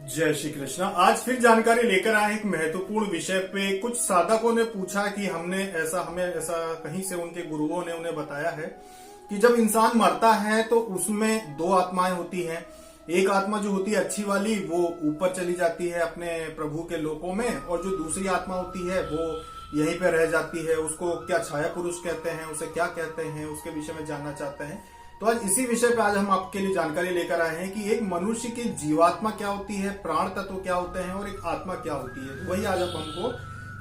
जय श्री कृष्ण। आज फिर जानकारी लेकर आए एक महत्वपूर्ण विषय पे। कुछ साधकों ने पूछा कि हमें ऐसा कहीं से उनके गुरुओं ने उन्हें बताया है कि जब इंसान मरता है तो उसमें दो आत्माएं होती हैं। एक आत्मा जो होती है अच्छी वाली, वो ऊपर चली जाती है अपने प्रभु के लोकों में, और जो दूसरी आत्मा होती है वो यहीं पे रह जाती है। उसको क्या छाया पुरुष कहते हैं, उसे क्या कहते हैं, उसके विषय में जानना चाहते हैं। तो आज इसी विषय पे आज हम आपके लिए जानकारी लेकर आए हैं कि एक मनुष्य की जीवात्मा क्या होती है, प्राण तत्व क्या होते हैं और एक आत्मा क्या होती है। वही आज आप हमको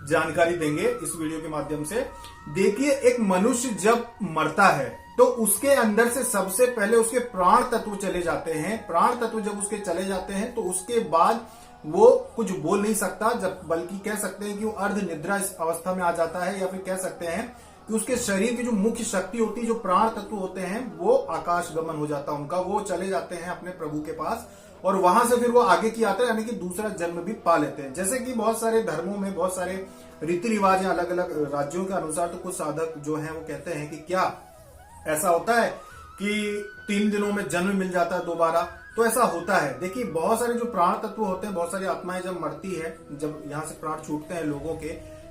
जानकारी देंगे इस वीडियो के माध्यम से। देखिए, एक मनुष्य जब मरता है तो उसके अंदर से सबसे पहले उसके प्राण तत्व चले जाते हैं। प्राण तत्व जब उसके चले जाते हैं तो उसके बाद वो कुछ बोल नहीं सकता, जब बल्कि कह सकते हैं कि वो अर्ध निद्रा इस अवस्था में आ जाता है, या फिर कह सकते हैं कि उसके शरीर की जो मुख्य शक्ति होती है, जो प्राण तत्व होते हैं, वो आकाश गमन हो जाता है उनका। वो चले जाते हैं अपने प्रभु के पास और वहां से फिर वो आगे की यात्रा यानी कि दूसरा जन्म भी पा लेते हैं। जैसे कि बहुत सारे धर्मों में बहुत सारे रीति रिवाज हैं अलग अलग राज्यों के अनुसार। तो कुछ साधक जो हैं वो कहते हैं कि क्या ऐसा होता है कि 3 दिनों में जन्म मिल जाता है दोबारा? तो ऐसा होता है। देखिए, बहुत सारे जो प्राण तत्व होते हैं, बहुत सारी आत्माएं जब मरती है, जब यहाँ से प्राण छूटते हैं लोगों के,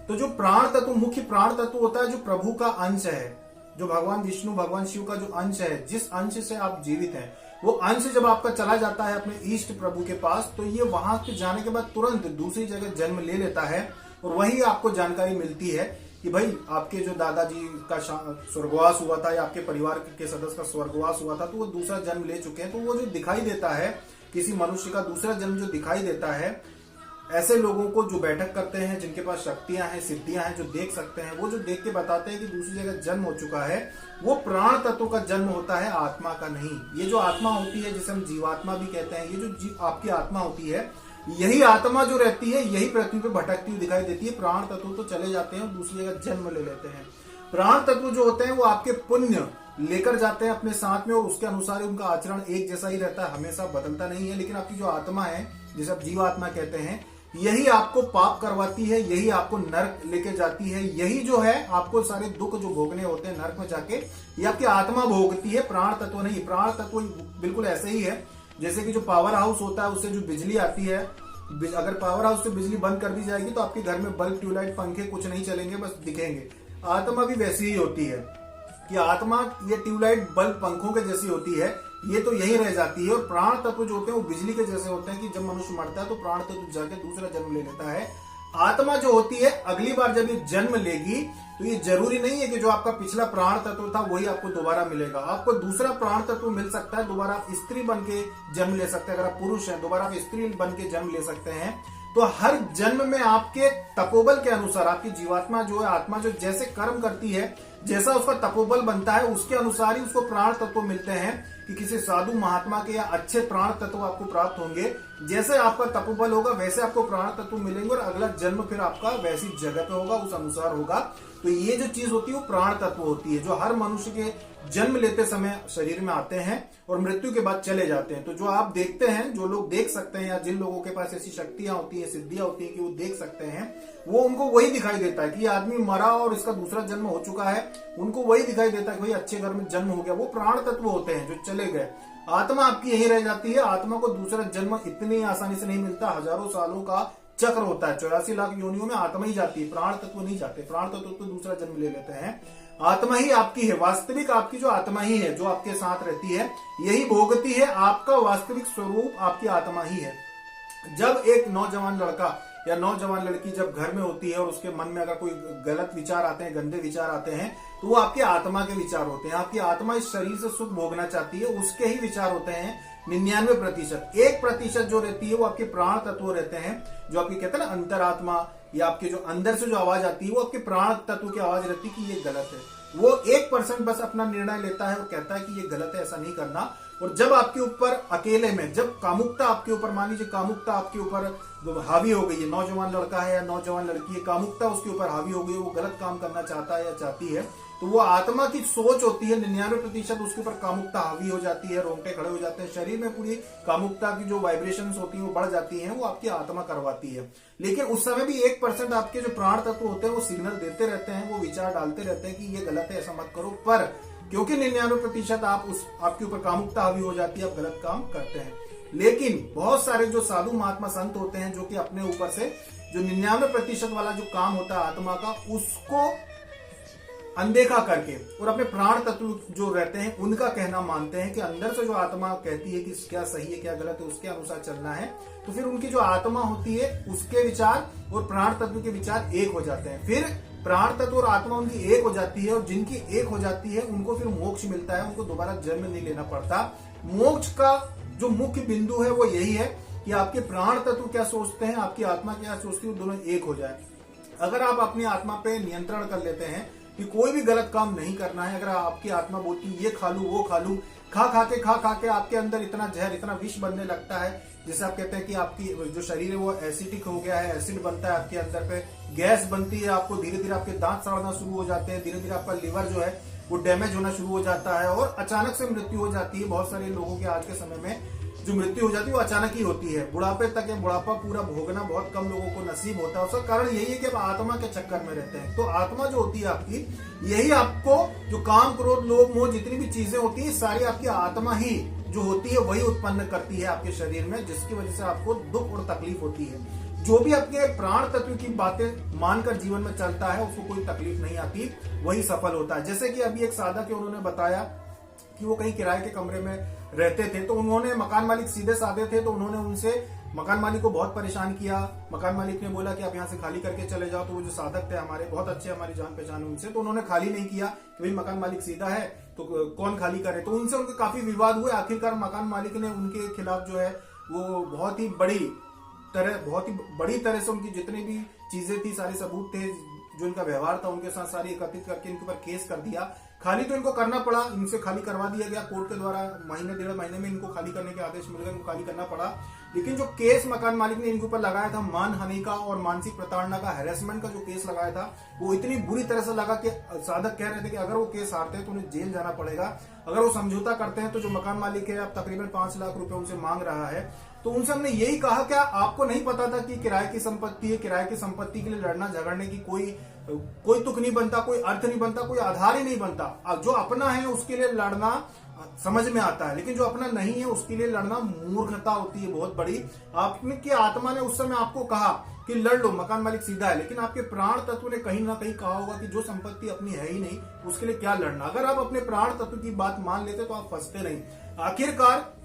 तो जो प्राण तत्व, मुख्य प्राण तत्व होता है, जो प्रभु का अंश है, जो भगवान विष्णु भगवान शिव का जो अंश है, जिस अंश से आप जीवित हैं, वो अंश जब आपका चला जाता है अपने इष्ट प्रभु के पास, तो ये वहां के जाने के बाद तुरंत दूसरी जगह जन्म ले लेता है। और वही आपको जानकारी मिलती है कि भाई आपके जो दादाजी का स्वर्गवास हुआ था या आपके परिवार के सदस्य का स्वर्गवास हुआ था, तो वो दूसरा जन्म ले चुके हैं। तो वो जो दिखाई देता है, किसी मनुष्य का दूसरा जन्म जो दिखाई देता है, ऐसे लोगों को जो बैठक करते हैं, जिनके पास शक्तियां हैं, सिद्धियां हैं, जो देख सकते हैं, वो जो देख के बताते हैं कि दूसरी जगह जन्म हो चुका है, वो प्राण तत्व का जन्म होता है, आत्मा का नहीं। ये जो आत्मा होती है, जिसे हम जीवात्मा भी कहते हैं, ये जो आपकी आत्मा होती है, यही आत्मा जो रहती है, यही पृथ्वी पे भटकती हुई दिखाई देती है। प्राण तत्व तो चले जाते हैं और दूसरी जगह जन्म ले लेते हैं। प्राण तत्व जो होते हैं वो आपके पुण्य लेकर जाते हैं अपने साथ में, और उसके अनुसार उनका आचरण एक जैसा ही रहता है, हमेशा बदलता नहीं है। लेकिन आपकी जो आत्मा है, जिसे आप जीवात्मा कहते हैं, यही आपको पाप करवाती है, यही आपको नरक लेके जाती है, यही जो है आपको सारे दुख जो भोगने होते हैं नरक में जाके, ये आपकी आत्मा भोगती है, प्राण तत्व नहीं। प्राण तत्व बिल्कुल ऐसे ही है जैसे कि जो पावर हाउस होता है, उससे जो बिजली आती है, अगर पावर हाउस से बिजली बंद कर दी जाएगी तो आपके घर में बल्ब, ट्यूबलाइट, पंखे कुछ नहीं चलेंगे, बस दिखेंगे। आत्मा भी वैसी ही होती है कि आत्मा ये ट्यूबलाइट, बल्ब, पंखों के जैसी होती है, ये तो यही रह जाती है। और प्राण तत्व जो होते हैं वो बिजली के जैसे होते हैं कि जब मनुष्य मरता है तो प्राण तत्व जाके दूसरा जन्म ले लेता है। आत्मा जो होती है, अगली बार जब ये जन्म लेगी तो ये जरूरी नहीं है कि जो आपका पिछला प्राण तत्व था वही आपको दोबारा मिलेगा। आपको दूसरा प्राण तत्व मिल सकता है, दोबारा आप स्त्री बन के जन्म ले सकते हैं। अगर आप पुरुष हैं, दोबारा आप स्त्री बन के जन्म ले सकते हैं। तो हर जन्म में आपके तपोबल के अनुसार, आपकी जीवात्मा जो है, आत्मा जो जैसे कर्म करती है, जैसा उसका तपोबल बनता है, उसके अनुसार ही उसको प्राण तत्व मिलते हैं। कि किसी साधु महात्मा के या अच्छे प्राण तत्व आपको प्राप्त होंगे, जैसे आपका तपोबल होगा वैसे आपको प्राण तत्व मिलेंगे, और अगला जन्म फिर आपका वैसी जगह पे होगा, उस अनुसार होगा। तो ये जो चीज होती है वो प्राण तत्व होती है, जो हर मनुष्य के जन्म लेते समय शरीर में आते हैं और मृत्यु के बाद चले जाते हैं। तो जो आप देखते हैं, जो लोग देख सकते हैं, या जिन लोगों के पास ऐसी शक्तियां होती है, सिद्धियां होती है कि वो देख सकते हैं, वो उनको वही दिखाई देता है कि आदमी मरा और इसका दूसरा जन्म हो चुका है। उनको वही दिखाई देता है कि भाई अच्छे घर में जन्म हो गया। वो प्राण तत्व होते हैं जो चले गए। आत्मा आपकी यही रह जाती है। आत्मा को दूसरा जन्म इतनी आसानी से नहीं मिलता, हजारों सालों का चक्र होता है। 84 लाख योनियों में आत्मा ही जाती है, प्राण तत्व नहीं जाते। प्राण तत्व तो दूसरा जन्म ले लेते हैं। आत्मा ही आपकी है, वास्तविक आपकी जो आत्मा ही है, जो आपके साथ रहती है, यही भोगती है। आपका वास्तविक स्वरूप आपकी आत्मा ही है। जब एक नौजवान लड़का या नौजवान लड़की जब घर में होती है और उसके मन में अगर कोई गलत विचार आते हैं, गंदे विचार आते हैं, तो वो आपकी आत्मा के विचार होते हैं। आपकी आत्मा इस शरीर से सुख भोगना चाहती है, उसके ही विचार होते हैं। 99%, 1% जो रहती है वो आपके प्राण तत्व रहते हैं, जो आपकी कहते हैं ना अंतरात्मा, या आपके जो अंदर से जो आवाज आती है वो आपके प्राण तत्व की आवाज रहती है कि ये गलत है। वो 1% बस अपना निर्णय लेता है और कहता है कि ये गलत है, ऐसा नहीं करना। और जब आपके ऊपर अकेले में, जब कामुकता आपके ऊपर, मान लीजिए कामुकता आपके ऊपर हावी हो गई है, नौजवान लड़का है या नौजवान लड़की है, कामुकता उसके ऊपर हावी हो गई है, वो गलत काम करना चाहता है या चाहती है, तो वो आत्मा की सोच होती है 99% उसके ऊपर कामुकता हावी हो जाती है, रोंगटे खड़े हो जाते हैं, शरीर में पूरी कामुकता की जो वाइब्रेशंस होती हैं वो बढ़ जाती हैं, वो आपकी आत्मा करवाती है। लेकिन उस समय भी 1% आपके जो प्राण तत्व होते हैं वो सिग्नल देते रहते हैं, वो विचार डालते रहते हैं कि ये गलत है, ऐसा मत करो, पर क्योंकि 99% आपके ऊपर कामुकता हावी हो जाती है, आप गलत काम करते हैं। लेकिन बहुत सारे जो साधु महात्मा संत होते हैं जो कि अपने ऊपर से जो 99% वाला जो काम होता है आत्मा का, उसको अनदेखा करके और अपने प्राण तत्व जो रहते हैं उनका कहना मानते हैं कि अंदर से जो आत्मा कहती है कि क्या सही है क्या गलत है, उसके अनुसार चलना है, तो फिर उनकी जो आत्मा होती है उसके विचार और प्राण तत्व के विचार एक हो जाते हैं। फिर प्राण तत्व और आत्मा उनकी एक हो जाती है, और जिनकी एक हो जाती है उनको फिर मोक्ष मिलता है, उनको दोबारा जन्म नहीं लेना पड़ता। मोक्ष का जो मुख्य बिंदु है वो यही है कि आपके प्राण तत्व क्या सोचते हैं, आपकी आत्मा क्या सोचती है, दोनों एक हो जाए। अगर आप अपनी आत्मा पे नियंत्रण कर लेते हैं कि कोई भी गलत काम नहीं करना है, अगर आपकी आत्मा बोलती है ये खा लूं वो खा लूं, खा खा के आपके अंदर इतना जहर, इतना विष बनने लगता है, जिसे आप कहते हैं कि आपकी जो शरीर है वो एसिडिक हो गया है, एसिड बनता है आपके अंदर पे, गैस बनती है, आपको धीरे धीरे आपके दांत सड़ना शुरू हो जाते हैं, धीरे धीरे आपका लिवर जो है वो डैमेज होना शुरू हो जाता है और अचानक से मृत्यु हो जाती है। बहुत सारे लोगों की आज के समय में जो मृत्यु हो जाती है वो अचानक ही होती है, बुढ़ापे तक है, बुढ़ापा पूरा भोगना बहुत कम लोगों को नसीब होता है। उसका कारण यही है कि आप आत्मा के चक्कर में रहते हैं। तो आत्मा जो होती है आपकी, यही आपको जो काम क्रोध लोभ मोह जितनी भी चीजें होती है सारी आपकी आत्मा ही जो होती है वही उत्पन्न करती है आपके शरीर में, जिसकी वजह से आपको दुख और तकलीफ होती है। जो भी आपके प्राण तत्व की बातें मानकर जीवन में चलता है उसको कोई तकलीफ नहीं आती, वही सफल होता है। जैसे कि अभी एक साधक है, उन्होंने बताया कि वो कहीं किराए के कमरे में रहते थे, तो उन्होंने, मकान मालिक सीधे साधे थे, तो उन्होंने उनसे मकान मालिक को बहुत परेशान किया। मकान मालिक ने बोला कि आप यहाँ से खाली करके चले जाओ, तो वो जो साधक थे हमारे बहुत अच्छे, हमारी जान पहचान उनसे, तो उन्होंने खाली नहीं किया कि भाई मकान मालिक सीधा है तो कौन खाली करे। तो उनसे उनके काफी विवाद हुए। आखिरकार मकान मालिक ने उनके खिलाफ जो है वो बहुत ही बड़ी तरह से उनकी जितनी भी चीजें थी, सारे सबूत थे, जो इनका व्यवहार था उनके साथ, सारी एकत्रित करके इनके ऊपर केस कर दिया। खाली तो इनको करना पड़ा, इनसे खाली करवा दिया गया कोर्ट के द्वारा, महीने 1.5 महीने में इनको खाली करने के आदेश मिल गए, इनको खाली करना पड़ा। लेकिन जो केस मकान मालिक ने इनके ऊपर लगाया था, मानहानि का और मानसिक प्रताड़ना का, हैरेसमेंट का जो केस लगाया था, वो इतनी बुरी तरह से लगा कि साधक कह रहे थे कि अगर वो केस हारते हैं तो उन्हें जेल जाना पड़ेगा, अगर वो समझौता करते हैं तो जो मकान मालिक है अब तकरीबन 5 लाख रुपए उनसे मांग रहा है। तो उनसे हमने यही कहा, क्या आपको नहीं पता था कि किराए की संपत्ति है, किराए की संपत्ति के लिए लड़ना झगड़ने की कोई तुक नहीं बनता, कोई अर्थ नहीं बनता, कोई आधार ही नहीं बनता। जो अपना है उसके लिए लड़ना समझ में आता है, लेकिन जो अपना नहीं है उसके लिए लड़ना मूर्खता होती है बहुत बड़ी। आपने की आत्मा ने उस समय आपको कहा कि लड़ लो, मकान मालिक सीधा है, लेकिन आपके प्राण तत्व ने कहीं ना कहीं कहा होगा कि जो संपत्ति अपनी है ही नहीं उसके लिए क्या लड़ना। अगर आप अपने प्राण तत्व की बात मान लेते तो आप फंसते नहीं। आखिरकार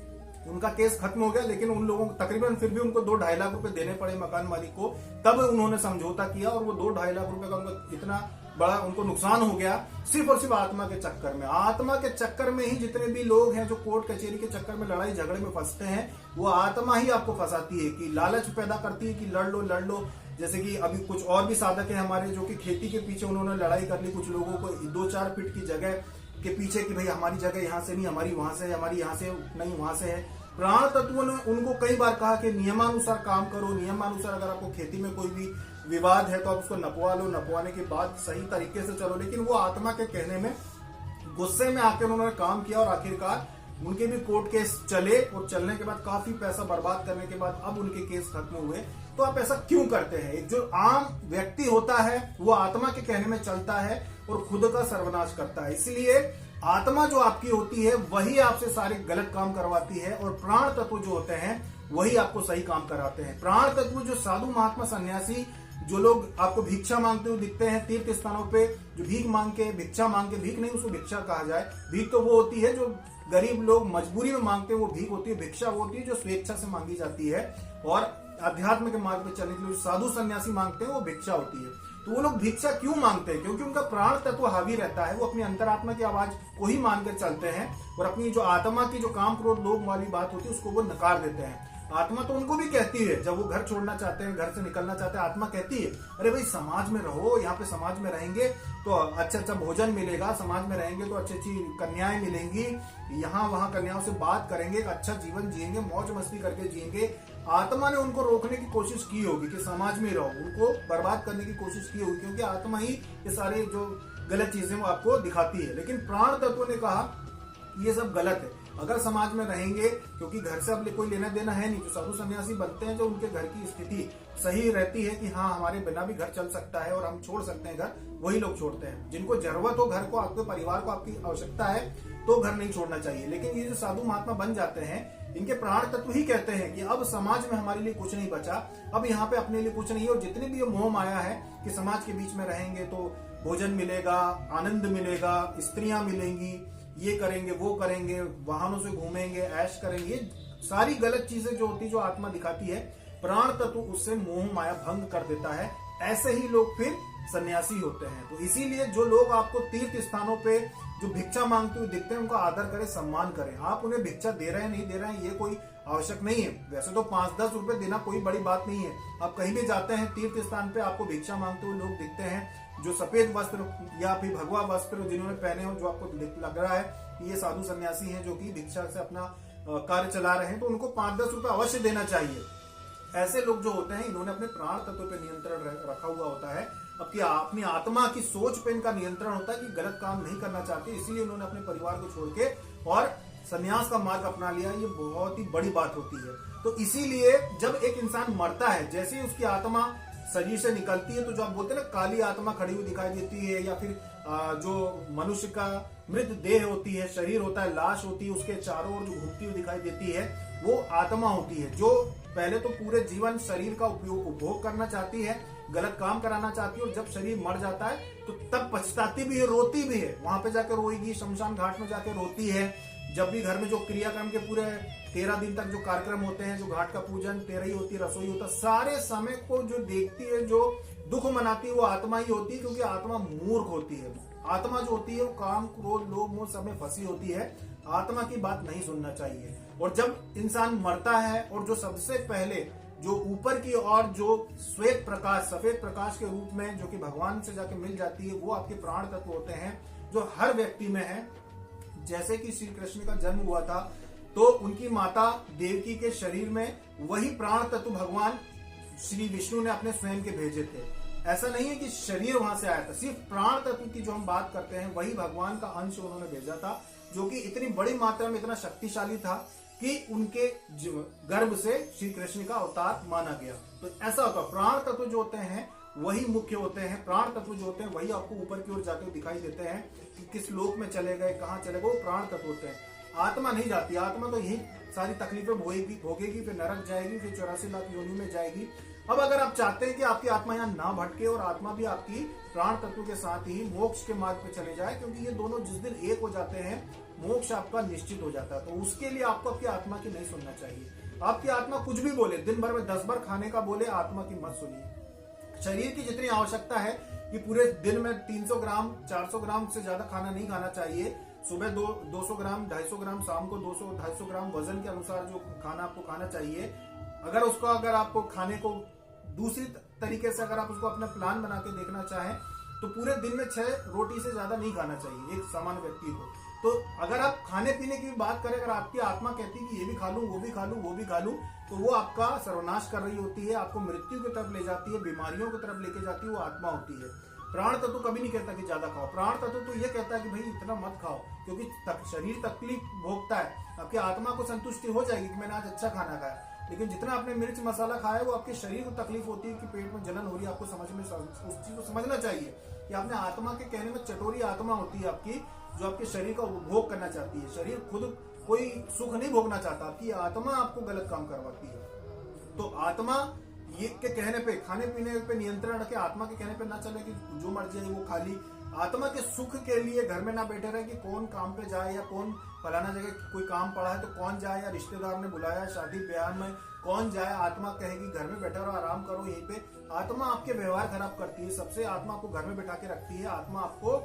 उनका केस खत्म हो गया, लेकिन उन लोगों को तकरीबन फिर भी उनको 2-2.5 लाख रुपए देने पड़े मकान मालिक को, तब उन्होंने समझौता किया, और वो 2-2.5 लाख रुपए का उनको इतना बड़ा उनको नुकसान हो गया सिर्फ और सिर्फ आत्मा के चक्कर में। आत्मा के चक्कर में ही जितने भी लोग हैं जो कोर्ट कचहरी के चक्कर में लड़ाई झगड़े में फंसते हैं, वो आत्मा ही आपको फंसाती है, कि लालच पैदा करती है कि लड़ लो। जैसे कि अभी कुछ और भी साधक है हमारे जो कि खेती के पीछे उन्होंने लड़ाई कर ली, कुछ लोगों को 2-4 फीट की जगह के पीछे कि भाई हमारी जगह यहाँ से नहीं, हमारी वहां से है, हमारी यहाँ से नहीं वहां से है। प्राण तत्वों ने उनको कई बार कहा कि नियमानुसार काम करो, नियमानुसार अगर आपको खेती में कोई भी विवाद है तो आप उसको नपवा लो, नपवाने के बाद सही तरीके से चलो। लेकिन वो आत्मा के कहने में गुस्से में आकर उन्होंने काम किया, और आखिरकार उनके भी कोर्ट केस चले, और चलने के बाद काफी पैसा बर्बाद करने के बाद अब उनके केस खत्म हुए। तो आप ऐसा क्यों करते हैं? एक जो आम व्यक्ति होता है वो आत्मा के कहने में चलता है और खुद का सर्वनाश करता है। इसलिए आत्मा जो आपकी होती है वही आपसे सारे गलत काम करवाती है, और प्राण तत्व जो होते हैं वही आपको सही काम कराते हैं। प्राण तत्व जो साधु महात्मा सन्यासी, जो लोग आपको भिक्षा मांगते हुए दिखते हैं तीर्थ स्थानों पे, जो भीख मांग के, भिक्षा मांग के, भीख नहीं उसको भिक्षा कहा जाए, भीख तो वो होती है जो गरीब लोग मजबूरी में मांगते हैं वो भीख होती है, भिक्षा वो होती है जो स्वेच्छा से मांगी जाती है, और अध्यात्म के मार्ग पे चलने के लिए साधु सन्यासी मांगते हैं वो भिक्षा होती है। तो वो लोग भिक्षा क्यों मांगते हैं? क्योंकि उनका प्राण तत्व हावी रहता है, वो अपनी अंतरात्मा की आवाज को ही मानकर चलते हैं, और अपनी जो आत्मा की जो काम क्रोध लोभ वाली बात होती है उसको वो नकार देते हैं। आत्मा तो उनको भी कहती है, जब वो घर छोड़ना चाहते हैं, घर से निकलना चाहते हैं, आत्मा कहती है अरे भाई समाज में रहो, यहाँ पे समाज में रहेंगे तो अच्छा अच्छा भोजन मिलेगा, समाज में रहेंगे तो अच्छी अच्छी कन्याएं मिलेंगी, यहाँ वहां कन्याओं से बात करेंगे, अच्छा जीवन जिएंगे, मौज मस्ती करके जिएंगे। आत्मा ने उनको रोकने की कोशिश की होगी कि समाज में रहो, उनको बर्बाद करने की कोशिश की होगी, क्योंकि आत्मा ही ये सारी जो गलत चीजें वो आपको दिखाती है। लेकिन प्राण तत्व ने कहा ये सब गलत है, अगर समाज में रहेंगे, क्योंकि घर से अब कोई लेना देना है नहीं, जो साधु सन्यासी बनते हैं, जो उनके घर की स्थिति सही रहती है कि हाँ हमारे बिना भी घर चल सकता है और हम छोड़ सकते हैं घर, वही लोग छोड़ते हैं। जिनको जरूरत हो घर को, आपके परिवार को आपकी आवश्यकता है तो घर नहीं छोड़ना चाहिए। लेकिन ये जो साधु महात्मा बन जाते हैं, इनके प्राण तत्व ही कहते हैं कि अब समाज में हमारे लिए कुछ नहीं बचा, अब यहाँ पे अपने लिए कुछ नहीं, और जितनी भी ये मोह माया है कि समाज के बीच में रहेंगे तो भोजन मिलेगा, आनंद मिलेगा, स्त्रियां मिलेंगी, ये करेंगे वो करेंगे, वाहनों से घूमेंगे, ऐश करेंगे, ये सारी गलत चीजें जो होती, जो आत्मा दिखाती है, प्राण तत्व उससे मोह माया भंग कर देता है। ऐसे ही लोग फिर सन्यासी होते हैं। तो इसीलिए जो लोग आपको तीर्थ स्थानों पे जो भिक्षा मांगते हुए दिखते हैं, उनका आदर करें, सम्मान करें। आप उन्हें भिक्षा दे रहे हैं नहीं दे रहे हैं ये कोई आवश्यक नहीं है। वैसे तो 5-10 रुपए देना कोई बड़ी बात नहीं है। आप कहीं भी जाते हैं तीर्थ स्थान पे, आपको भिक्षा मांगते हुए लोग दिखते हैं, जो सफेद वस्त्र या फिर भगवा वस्त्र जिन्होंने पहने हो, जो आपको लग रहा है कि ये साधु सन्यासी हैं जो कि भिक्षा से अपना कार्य चला रहे हैं, तो उनको 5-10 रुपए अवश्य देना चाहिए। ऐसे लोग जो होते हैं, इन्होंने अपने प्राण तत्व पे नियंत्रण रखा हुआ होता है। अपनी आत्मा की सोच पे इनका नियंत्रण होता है कि गलत काम नहीं करना चाहते, इसीलिए उन्होंने अपने परिवार को छोड़ के और संन्यास का मार्ग अपना लिया। ये बहुत ही बड़ी बात होती है। तो इसीलिए जब एक इंसान मरता है, जैसे ही उसकी आत्मा शरीर से निकलती है, तो जो आप बोलते हैं ना काली आत्मा खड़ी हुई दिखाई देती है, या फिर जो मनुष्य का मृत देह होती है, शरीर होता है, लाश होती है, उसके चारों ओर जो घूमती हुई दिखाई देती है, वो आत्मा होती है, जो पहले तो पूरे जीवन शरीर का उपभोग करना चाहती है, गलत काम कराना चाहती है, और जब शरीर मर जाता है तो तब पछताती भी है, रोती भी है। वहां पे जाकर रोएगी, शमशान घाट में जाकर रोती है। जब भी घर में जो क्रियाक्रम के पूरे 13 दिन तक जो कार्यक्रम होते हैं, जो घाट का पूजन, तेरही होती है, रसोई होता है, सारे समय को जो देखती है, जो दुख मनाती है, वो आत्मा ही होती है। क्योंकि आत्मा मूर्ख होती है। आत्मा जो होती है वो काम, क्रोध, लोभ, मोह सब में फंसी होती है। आत्मा की बात नहीं सुनना चाहिए। और जब इंसान मरता है, और जो सबसे पहले जो ऊपर की और जो श्वेत प्रकाश, सफेद प्रकाश के रूप में जो कि भगवान से जाके मिल जाती है, वो आपके प्राण तत्व होते हैं, जो हर व्यक्ति में है। जैसे कि श्री कृष्ण का जन्म हुआ था, तो उनकी माता देवकी के शरीर में वही प्राण तत्व भगवान श्री विष्णु ने अपने स्वयं के भेजे थे। ऐसा नहीं है कि शरीर वहां से आया था, सिर्फ प्राण तत्व की जो हम बात करते हैं, वही भगवान का अंश उन्होंने भेजा था, जो कि इतनी बड़ी मात्रा में इतना शक्तिशाली था कि उनके गर्भ से श्री कृष्ण का अवतार माना गया। तो ऐसा होता, प्राण तत्व जो होते हैं वही मुख्य होते हैं। प्राण तत्व जो होते हैं वही आपको ऊपर की ओर जाते दिखाई देते हैं कि किस लोक में चले गए, कहाँ चले गए, वो प्राण तत्व होते हैं। आत्मा नहीं जाती। आत्मा तो यही सारी तकलीफें भोगेगी, फिर नरक जाएगी, फिर 84 लाख योनि में जाएगी। अब अगर आप चाहते हैं कि आपकी आत्मा यहाँ ना भटके और आत्मा भी आपकी प्राण तत्व के साथ ही मोक्ष के मार्ग पे चले जाए, क्योंकि ये दोनों जिस दिन एक हो जाते हैं, मोक्ष आपका निश्चित हो जाता है। तो उसके लिए आपको आपकी आत्मा की नहीं सुनना चाहिए। आपकी आत्मा कुछ भी बोले, दिन भर में 10 बार खाने का बोले, आत्मा की मत सुनिए। शरीर की जितनी आवश्यकता है कि पूरे दिन में 300 ग्राम 400 ग्राम से ज्यादा खाना नहीं खाना चाहिए। सुबह 200 ग्राम 250 ग्राम, शाम को 200-250 ग्राम वजन के अनुसार जो खाना आपको खाना चाहिए। अगर आपको खाने को दूसरी तरीके से अगर आप उसको अपना प्लान बना के देखना चाहें, तो पूरे दिन में 6 रोटी से ज्यादा नहीं खाना चाहिए एक सामान्य व्यक्ति को। तो अगर आप खाने पीने की बात करें, अगर आपकी आत्मा कहती है कि ये भी खा लूं, वो भी खा लूं, वो भी खा लूं, तो वो आपका सर्वनाश कर रही होती है, आपको मृत्यु की तरफ ले जाती है, बीमारियों की तरफ लेके जाती है, वो आत्मा होती है। प्राण तत्व कभी नहीं कहता कि ज्यादा खाओ। प्राण तत्व तो ये कहता है कि भाई इतना मत खाओ, क्योंकि शरीर तकलीफ भोगता है। आपकी आत्मा को संतुष्टि हो जाएगी कि मैंने आज अच्छा खाना खाया, लेकिन जितना आपने मिर्च मसाला खाया है, वो आपके शरीर को तकलीफ होती है कि पेट में जलन हो रही है। आपको उस चीज को समझना चाहिए कि आपने आत्मा के कहने में चटोरी आत्मा होती है आपकी, जो आपके शरीर का उपभोग करना चाहती है। शरीर खुद कोई सुख नहीं भोगना चाहता, आपकी आत्मा आपको गलत काम करवाती है। तो आत्मा ये के कहने पे, खाने पीने पे नियंत्रण रखे, आत्मा के कहने पे ना चले कि जो मर्जी है वो खा ली। आत्मा के सुख के लिए घर में ना बैठे रहे कि कौन काम पे जाए, या कौन फलाना जगह कोई काम पड़ा है तो कौन जाए, या रिश्तेदार ने बुलाया शादी ब्याह में कौन जाए। आत्मा कहेगी घर में बैठा रहो, आराम करो यहीं पे। आत्मा आपके व्यवहार खराब करती है। सबसे आत्मा आपको घर में बैठा के रखती है। आत्मा आपको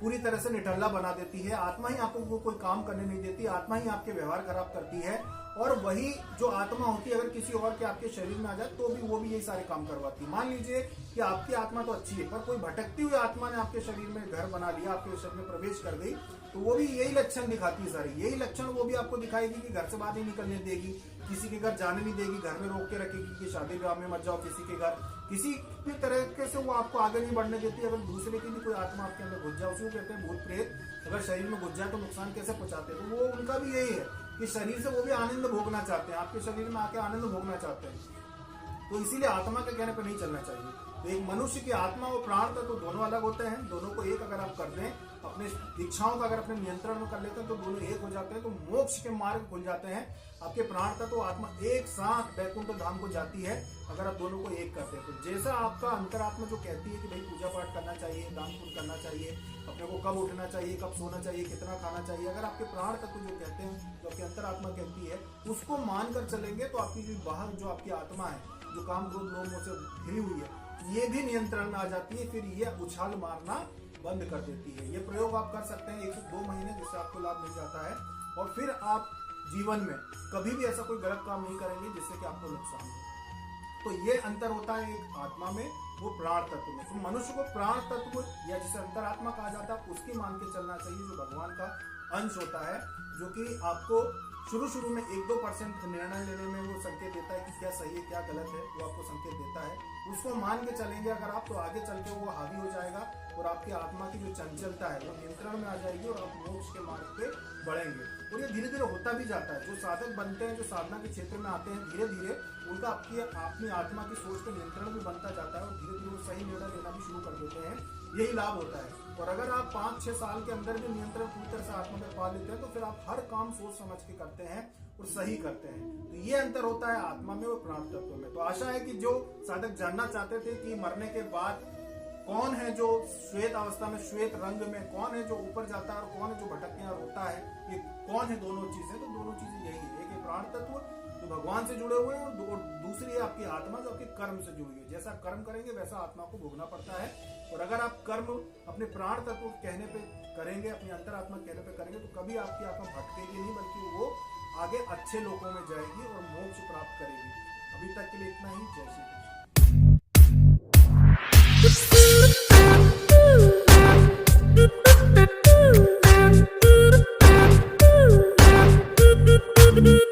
पूरी तरह से निठल्ला बना देती है। आत्मा ही आपको कोई काम करने नहीं देती। आत्मा ही आपके व्यवहार खराब करती है। और वही जो आत्मा होती है अगर किसी और के आपके शरीर में आ जाए तो भी वो भी यही सारे काम करवाती है। मान लीजिए कि आपकी आत्मा तो अच्छी है पर कोई भटकती हुई आत्मा ने आपके शरीर में घर बना लिया, आपके शरीर में प्रवेश कर गई, तो वो भी यही लक्षण दिखाती है सारी। यही लक्षण वो भी आपको दिखाएगी कि घर से बाहर नहीं निकलने देगी, किसी के घर जाने नहीं देगी, घर में रोक के रखेगी कि शादी ब्याह में मत जाओ किसी के घर, किसी भी तरीके से वो आपको आगे नहीं बढ़ने देती। अगर दूसरे की भी कोई आत्मा आपके अंदर घुस जाए, उसको कहते हैं भूत प्रेत, अगर शरीर में घुस जाए तो नुकसान कैसे पहुंचाते हैं। तो वो उनका भी यही है कि शरीर से वो भी आनंद भोगना चाहते हैं, आपके शरीर में आके आनंद भोगना चाहते हैं। तो इसीलिए आत्मा के कहने पर नहीं चलना चाहिए। तो एक मनुष्य की आत्मा और प्राण तत्व तो दोनों अलग होते हैं। दोनों को एक अगर आप कर दें, अपने इच्छाओं का अगर अपने नियंत्रण में कर लेते हैं तो दोनों एक हो जाते हैं, तो मोक्ष के मार्ग खुल जाते हैं। आपके प्राण तत्व तो आत्मा एक साथ वैकुंठ धाम को जाती है अगर आप दोनों को एक करते हैं। तो जैसा आपका अंतरात्मा जो कहती है कि भाई पूजा पाठ करना चाहिए, दान पुण्य करना चाहिए, अपने को कब उठना चाहिए, कब सोना चाहिए, कितना खाना चाहिए, अगर आपके प्राण तत्व जो कहते हैं, जो आपकी अंतरात्मा कहती है, उसको मानकर चलेंगे तो आपकी जो बाहर जो आपकी आत्मा है, जो काम क्रोध लोगों से घिरी हुई है, ये भी नियंत्रण में आ जाती है। फिर ये उछाल मारना बंद कर देती है। ये प्रयोग आप कर सकते हैं 1 से 2 महीने, जिससे आपको लाभ मिल जाता है। और फिर आप जीवन में कभी भी ऐसा कोई गलत काम नहीं करेंगे जिससे कि आपको नुकसान हो। तो ये अंतर होता है एक आत्मा में, वो प्राण तत्व में। तो मनुष्य को प्राण तत्व या जिसे अंतरात्मा कहा जाता है उसकी मान के चलना चाहिए, जो भगवान का अंश होता है, जो कि आपको शुरू में 1-2% निर्णय लेने में वो संकेत देता है कि क्या सही है क्या गलत है, वो आपको संकेत देता है। उसको मान के चलेंगे अगर आप, तो आगे चल के वो हावी हो जाएगा और आपकी आत्मा की जो चंचलता है वो नियंत्रण में आ जाएगी और आप मोक्ष के मार्ग पे बढ़ेंगे। और ये धीरे धीरे होता भी जाता है। जो साधक बनते हैं, जो साधना के क्षेत्र में आते हैं, धीरे धीरे उनका अपनी आत्मा की सोच पे नियंत्रण भी बनता जाता है और धीरे धीरे वो सही निर्णय लेना भी शुरू कर देते हैं। यही लाभ होता है। और अगर आप 5-6 साल के अंदर भी नियंत्रण पूरी तरह से आत्मा में पा लेते हैं तो फिर आप हर काम सोच समझ के करते हैं और सही करते हैं। तो ये अंतर होता है आत्मा में और प्राण तत्व में। तो आशा है कि जो साधक जानना चाहते थे कि मरने के बाद कौन है जो श्वेत अवस्था में, श्वेत रंग में, कौन है जो ऊपर जाता है और कौन है जो भटकने और होता है, ये कौन है दोनों चीजें, तो दोनों चीजें यही है। एक है प्राण तत्व जो भगवान से जुड़े हुए हैं और दूसरी है आपकी आत्मा जो आपके कर्म से जुड़ी हुई है। जैसा कर्म करेंगे वैसा आत्मा को भोगना पड़ता है। और अगर आप कर्म अपने प्राण तत्व कहने पे करेंगे, अपनी अंतरात्मा कहने पे करेंगे, तो कभी आपकी आत्मा भटकेगी नहीं, बल्कि वो आगे अच्छे लोगों में जाएगी और मोक्ष प्राप्त करेगी। अभी तक के लिए इतना ही। जय श्री कृष्ण।